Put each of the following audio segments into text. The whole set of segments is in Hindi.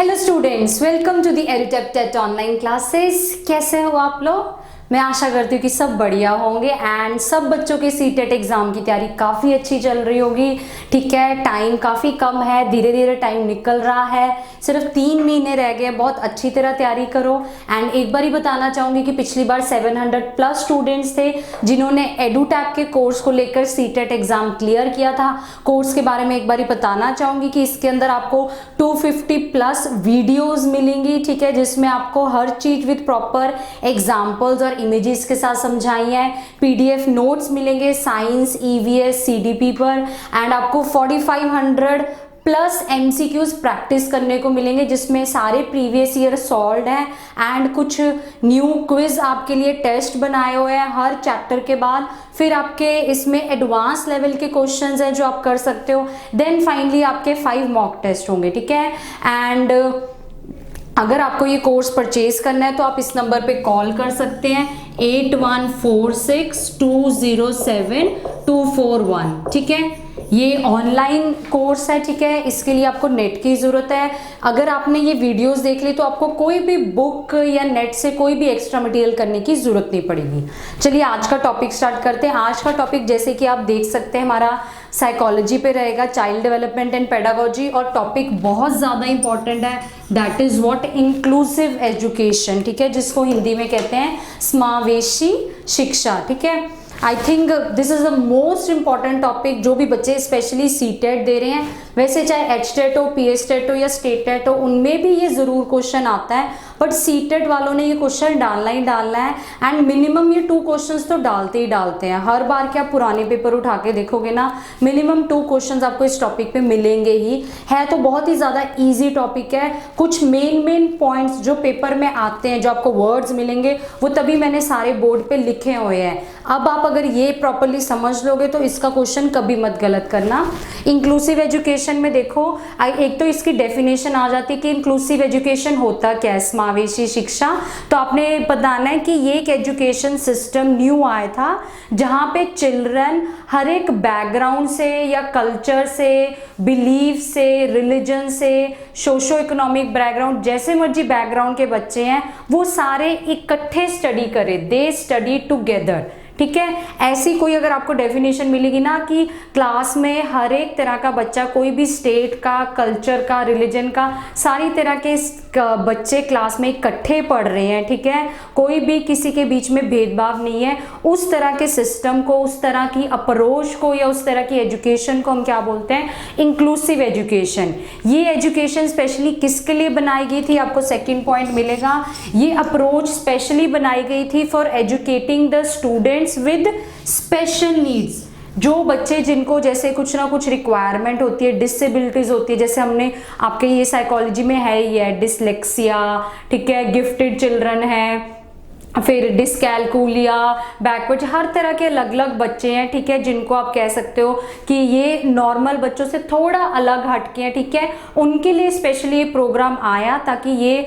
Hello students, welcome to the EduTap TET online classes. कैसे हो आप लोग? मैं आशा करती हूँ कि सब बढ़िया होंगे एंड सब बच्चों के सीटेट एग्ज़ाम की तैयारी काफ़ी अच्छी चल रही होगी। ठीक है, टाइम काफ़ी कम है, धीरे धीरे टाइम निकल रहा है, सिर्फ 3 महीने रह गए। बहुत अच्छी तरह तैयारी करो। एंड एक बार ही बताना चाहूँगी कि पिछली बार 700 प्लस स्टूडेंट्स थे जिन्होंने एडुटैप के कोर्स को लेकर सीटेट एग्ज़ाम क्लियर किया था। कोर्स के बारे में एक बार ही बताना चाहूँगी कि इसके अंदर आपको 250 प्लस वीडियोज़ मिलेंगी। ठीक है, जिसमें आपको हर चीज़ विथ प्रॉपर एग्जाम्पल्स और इमेजेस के साथ समझाई है। पीडीएफ नोट्स मिलेंगे साइंस, ईवीएस, सीडीपी पर एंड आपको 4500 प्लस एमसीक्यूज प्रैक्टिस करने को मिलेंगे, जिसमें सारे प्रीवियस ईयर सॉल्व्ड हैं एंड कुछ न्यू क्विज आपके लिए टेस्ट बनाए हुए हैं हर चैप्टर के बाद। फिर आपके इसमें एडवांस लेवल के क्वेश्चंस हैं जो आप कर सकते हो। देन फाइनली आपके 5 मॉक टेस्ट होंगे। ठीक है, एंड अगर आपको ये कोर्स परचेज करना है तो आप इस नंबर पे कॉल कर सकते हैं 8146207241। ठीक है, ये ऑनलाइन कोर्स है। ठीक है, इसके लिए आपको नेट की ज़रूरत है। अगर आपने ये वीडियोस देख ली तो आपको कोई भी बुक या नेट से कोई भी एक्स्ट्रा मटेरियल करने की ज़रूरत नहीं पड़ेगी। चलिए आज का टॉपिक स्टार्ट करते हैं। आज का टॉपिक जैसे कि आप देख सकते हैं हमारा साइकोलॉजी पे रहेगा, चाइल्ड डेवलपमेंट एंड पेडागोजी, और टॉपिक बहुत ज़्यादा इंपॉर्टेंट है, that is what inclusive education. ठीक है, जिसको हिंदी में कहते हैं समावेशी शिक्षा। ठीक है, I think this is the most important topic जो भी बच्चे स्पेशली सीटेट दे रहे हैं। वैसे चाहे एचटेट हो, पीएचटेट हो या स्टेट टेट हो, उनमें भी ये ज़रूर क्वेश्चन आता है, बट सीटेट वालों ने ये क्वेश्चन डालना ही डालना है एंड मिनिमम ये 2 क्वेश्चंस तो डालते ही डालते हैं। हर बार के आप पुराने पेपर उठा के देखोगे ना, मिनिमम 2 क्वेश्चंस आपको इस टॉपिक पे मिलेंगे ही। है तो बहुत ही ज़्यादा ईजी टॉपिक है। कुछ मेन पॉइंट्स जो पेपर में आते हैं, जो आपको वर्ड्स मिलेंगे, वो तभी मैंने सारे बोर्ड पे लिखे हुए हैं। अब आप अगर ये प्रॉपरली समझ लोगे तो इसका क्वेश्चन कभी मत गलत करना। इंक्लूसिव एजुकेशन में देखो, एक तो इसकी डेफिनेशन आ जाती है कि इंक्लूसिव एजुकेशन होता क्या है, समावेशी शिक्षा। तो आपने बताना है कि ये एक एजुकेशन सिस्टम न्यू आया था जहाँ पे चिल्ड्रन हर एक बैकग्राउंड से या कल्चर से, बिलीफ से, रिलीजन से, सोशो इकोनॉमिक बैकग्राउंड, जैसे मर्जी बैकग्राउंड के बच्चे हैं, वो सारे इकट्ठे स्टडी करें, दे स्टडी टुगेदर। ठीक है, ऐसी कोई अगर आपको डेफिनेशन मिलेगी ना कि क्लास में हर एक तरह का बच्चा, कोई भी स्टेट का, कल्चर का, रिलीजन का, सारी तरह के बच्चे क्लास में इकट्ठे पढ़ रहे हैं। ठीक है, कोई भी किसी के बीच में भेदभाव नहीं है, उस तरह के सिस्टम को, उस तरह की अप्रोच को या उस तरह की एजुकेशन को हम क्या बोलते हैं, इंक्लूसिव एजुकेशन। ये एजुकेशन स्पेशली किसके लिए बनाई गई थी, आपको सेकेंड पॉइंट मिलेगा। ये अप्रोच स्पेशली बनाई गई थी for educating the students with special needs. जो बच्चे जिनको जैसे कुछ ना कुछ रिक्वायरमेंट होती है, डिसेबिलिटीज होती है, जैसे हमने आपके ये साइकोलॉजी में है ही है, डिसलेक्सिया, ठीक है, गिफ्टेड चिल्ड्रन है, फिर डिस्कैलकुलिया, बैकवर्ड, हर तरह के अलग अलग बच्चे हैं। ठीक है, जिनको आप कह सकते हो कि ये नॉर्मल बच्चों से थोड़ा अलग हटके हैं। ठीक है, उनके लिए स्पेशली ये प्रोग्राम आया ताकि ये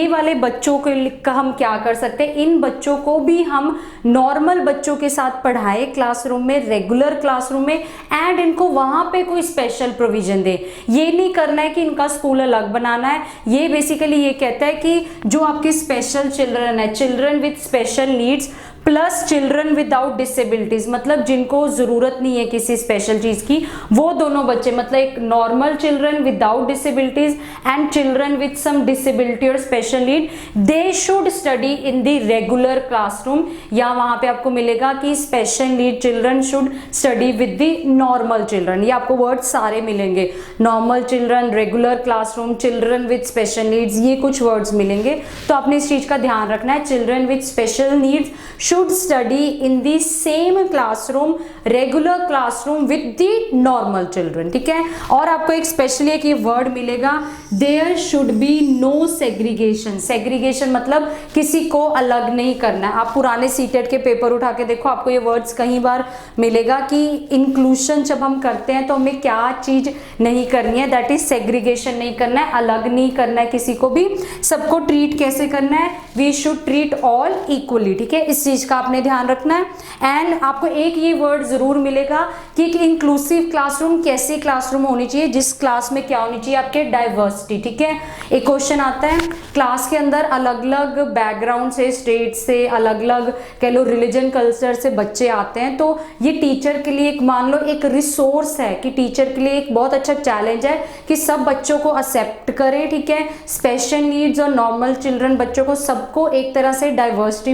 वाले बच्चों का हम क्या कर सकते हैं, इन बच्चों को भी हम नॉर्मल बच्चों के साथ पढ़ाए क्लासरूम में, रेगुलर क्लासरूम में, एंड इनको वहाँ पे कोई स्पेशल प्रोविजन दे। ये नहीं करना है कि इनका स्कूल अलग बनाना है। ये बेसिकली ये कहता है कि जो आपके स्पेशल चिल्ड्रन है, children with special needs plus children without disabilities, मतलब जिनको जरूरत नहीं है किसी स्पेशल चीज की, वो दोनों बच्चे, मतलब एक normal children without disabilities and children with some disability और special need, they should study in the regular classroom. या वहां पे आपको मिलेगा कि special need children should study with the normal children. ये आपको वर्ड सारे मिलेंगे, normal children, regular classroom, children with special needs, ये कुछ वर्ड्स मिलेंगे। तो आपने इस चीज का ध्यान रखना है, children with special needs should study in the same classroom, regular classroom with the normal children। ठीक है, और आपको एक स्पेशली एक ये वर्ड मिलेगा, there should be no segregation। segregation मतलब किसी को अलग नहीं करना है। आप पुराने सीटेट के पेपर उठा के देखो, आपको ये वर्ड्स कई बार मिलेगा कि इंक्लूशन जब हम करते हैं तो हमें क्या चीज नहीं करनी है, दैट इज सेग्रीगेशन नहीं करना है, अलग नहीं करना है किसी को भी, सबको ट्रीट कैसे करना है, we should treat all equally. ठीक है, इस चीज चीज का आपने ध्यान रखना है। एंड आपको एक ये वर्ड जरूर मिलेगा कि एक इंक्लूसिव क्लासरूम कैसी क्लासरूम होनी चाहिए, जिस क्लास में क्या होनी चाहिए आपके डाइवर्सिटी। ठीक है, एक क्वेश्चन आता है क्लास के अंदर अलग अलग बैकग्राउंड से, स्टेट से, अलग अलग कह लो रिलीजन कल्चर से बच्चे आते हैं, तो ये टीचर के लिए एक मान लो एक रिसोर्स है कि टीचर के लिए एक बहुत अच्छा चैलेंज है कि सब बच्चों को एक्सेप्ट करें। ठीक है, स्पेशल नीड्स और नॉर्मल चिल्ड्रन बच्चों को सबको एक तरह से डाइवर्सिटी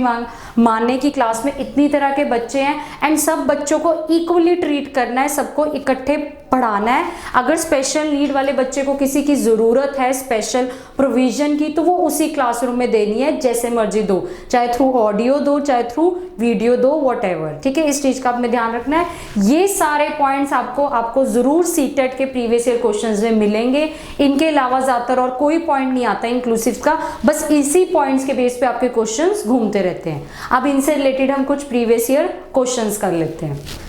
मानने की क्लास में इतनी तरह के बच्चे हैं एंड सब बच्चों को इक्वली ट्रीट करना है, सबको इकट्ठे पढ़ाना है। अगर स्पेशल नीड वाले बच्चे को किसी की ज़रूरत है स्पेशल प्रोविजन की, तो वो उसी क्लासरूम में देनी है, जैसे मर्जी दो, चाहे थ्रू ऑडियो दो, चाहे थ्रू वीडियो दो, व्हाटएवर। ठीक है, इस चीज़ का आपने ध्यान रखना है। ये सारे पॉइंट्स आपको ज़रूर सीटेट के प्रीवियस ईयर क्वेश्चंस में मिलेंगे। इनके अलावा ज़्यादातर और कोई पॉइंट नहीं आता इंक्लूसिव का, बस इसी पॉइंट्स के बेस पे आपके क्वेश्चंस घूमते रहते हैं। अब इनसे रिलेटेड हम कुछ प्रीवियस ईयर क्वेश्चंस कर लेते हैं।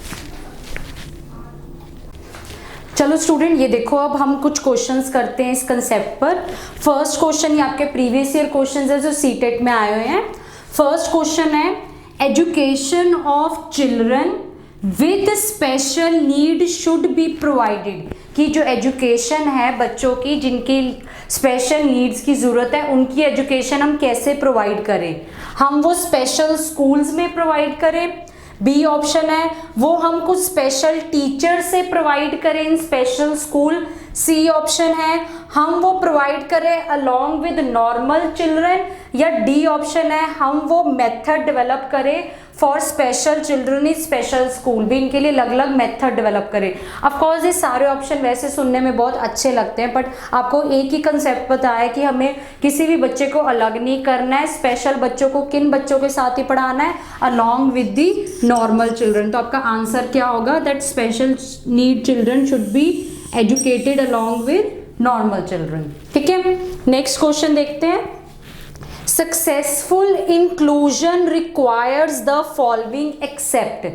चलो स्टूडेंट, ये देखो अब हम कुछ क्वेश्चंस करते हैं इस कंसेप्ट पर। फर्स्ट क्वेश्चन ये आपके प्रीवियस ईयर क्वेश्चंस है जो सीटेट में आए हुए हैं। फर्स्ट क्वेश्चन है education of children with special need should be provided, कि जो एजुकेशन है बच्चों की जिनकी स्पेशल नीड्स की ज़रूरत है, उनकी एजुकेशन हम कैसे प्रोवाइड करें। हम वो स्पेशल स्कूल्स में प्रोवाइड करें, बी ऑप्शन है वो हम कुछ स्पेशल टीचर से प्रोवाइड करें इन स्पेशल स्कूल, सी ऑप्शन है हम वो प्रोवाइड करें अलोंग विद नॉर्मल चिल्ड्रन, या डी ऑप्शन है हम वो मेथड डेवलप करें for special children in special school, भी इनके लिए अलग अलग मेथड डेवलप करें। ऑफ कोर्स ये सारे ऑप्शन वैसे सुनने में बहुत अच्छे लगते हैं, बट आपको एक ही कंसेप्ट पता है कि हमें किसी भी बच्चे को अलग नहीं करना है, स्पेशल बच्चों को किन बच्चों के साथ ही पढ़ाना है, along with the normal children. तो आपका आंसर क्या होगा, that special need children should be educated along with normal children. ठीक है, नेक्स्ट क्वेश्चन देखते हैं। Successful inclusion requires the following except,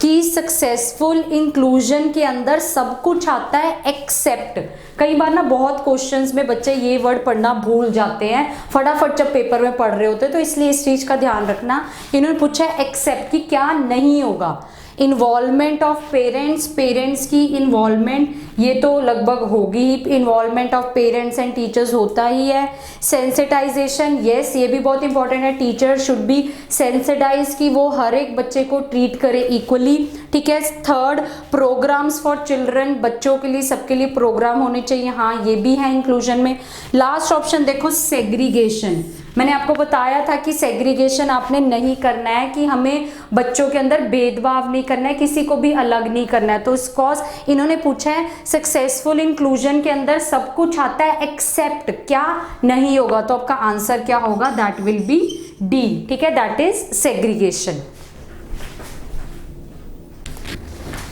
कि सक्सेसफुल इंक्लूजन के अंदर सब कुछ आता है एक्सेप्ट। कई बार ना बहुत क्वेश्चंस में बच्चे ये वर्ड पढ़ना भूल जाते हैं फटाफट जब पेपर में पढ़ रहे होते हैं, तो इसलिए इस चीज का ध्यान रखना। इन्होंने पूछा है एक्सेप्ट कि क्या नहीं होगा। इन्वॉल्वमेंट ऑफ पेरेंट्स, पेरेंट्स की इन्वॉल्वमेंट ये तो लगभग होगी ही, involvement of parents and teachers होता ही है। सेंसिटाइजेशन, यस ये भी बहुत इंपॉर्टेंट है, टीचर शुड बी सेंसिटाइज कि वो हर एक बच्चे को ट्रीट करे इक्वली। ठीक है, थर्ड प्रोग्राम्स फॉर चिल्ड्रन, बच्चों के लिए सबके लिए प्रोग्राम होने चाहिए, हाँ ये भी है इंक्लूजन में। लास्ट ऑप्शन देखो सेग्रीगेशन, मैंने आपको बताया था कि सेग्रीगेशन आपने नहीं करना है, कि हमें बच्चों के अंदर भेदभाव नहीं करना है, किसी को भी अलग नहीं करना है। तो इसकॉज इन्होंने पूछा है सक्सेसफुल इंक्लूजन के अंदर सब कुछ आता है एक्सेप्ट क्या नहीं होगा, तो आपका आंसर क्या होगा, दैट विल बी डी। ठीक है, दैट इज सेग्रीगेशन।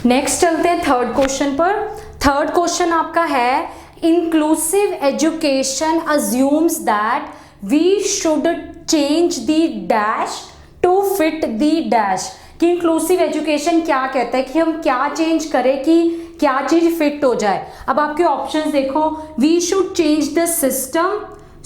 नेक्स्ट चलते हैं थर्ड क्वेश्चन पर। थर्ड क्वेश्चन आपका है inclusive education assumes that we should change the dash to fit the dash, कि इंक्लूसिव एजुकेशन क्या कहता है कि हम क्या चेंज करें कि क्या चीज फिट हो जाए। अब आपके ऑप्शंस देखो, we should change the system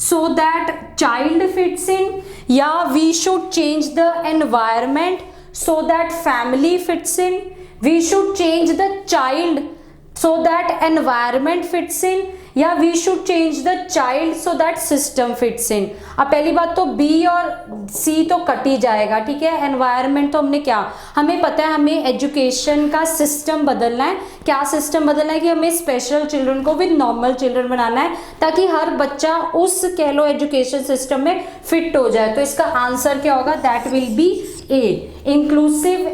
so that child fits in, या we should change the environment so that family fits in, we should change the child so that environment fits in, या we should change the child so that system fits in. अब पहली बात तो बी और सी तो कट ही जाएगा। ठीक है, एनवायरनमेंट तो हमने क्या, हमें पता है हमें एजुकेशन का सिस्टम बदलना है। क्या सिस्टम बदलना है कि हमें स्पेशल चिल्ड्रन को विद नॉर्मल चिल्ड्रन बनाना है, ताकि हर बच्चा उस कह लो एजुकेशन सिस्टम में फिट हो जाए। तो इसका आंसर क्या होगा, that will be A. Inclusive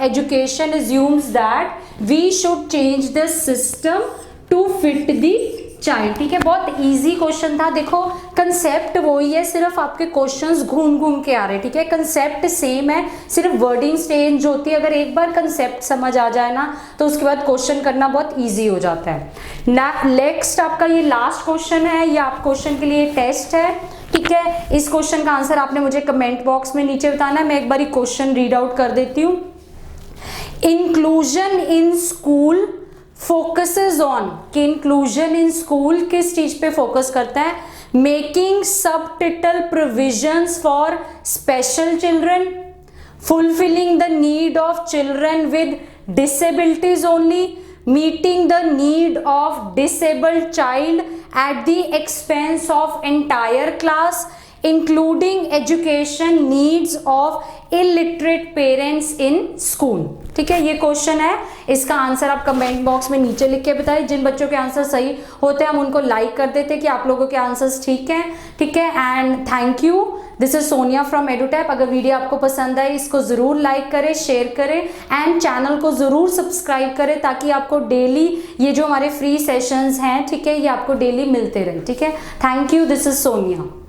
education assumes that we should change the system to fit the child. ठीक है, बहुत इजी क्वेश्चन था। देखो कंसेप्ट वही है, सिर्फ आपके क्वेश्चंस घूम घूम के आ रहे हैं। ठीक है, कंसेप्ट सेम है, सिर्फ वर्डिंग चेंज होती है। अगर एक बार कंसेप्ट समझ आ जाए ना, तो उसके बाद क्वेश्चन करना बहुत इजी हो जाता है। नेक्स्ट आपका ये लास्ट क्वेश्चन है, ये आप क्वेश्चन के लिए टेस्ट है। ठीक है, इस क्वेश्चन का आंसर आपने मुझे कमेंट बॉक्स में नीचे बताना है। मैं एक बार क्वेश्चन रीड आउट कर देती हूँ। Inclusion in school focuses on, कि इंक्लूजन इन स्कूल किस चीज पे फोकस करता है, मेकिंग सब title provisions for special children, fulfilling the need of children with disabilities only, meeting the need of disabled child at the expense of entire class, including education needs of illiterate parents in school। ठीक है, ये क्वेश्चन है, इसका आंसर आप कमेंट बॉक्स में नीचे लिख के बताएं। जिन बच्चों के आंसर सही होते हैं हम उनको लाइक कर देते हैं कि आप लोगों के आंसर्स ठीक हैं। ठीक है, and thank you. This is Sonia from एडुटैप। अगर वीडियो आपको पसंद आए इसको ज़रूर लाइक करें, शेयर करें एंड चैनल को ज़रूर सब्सक्राइब करें ताकि आपको डेली ये जो हमारे फ्री सेशंस हैं, ठीक है, ये आपको डेली मिलते रहें। ठीक है, thank you. This is Sonia.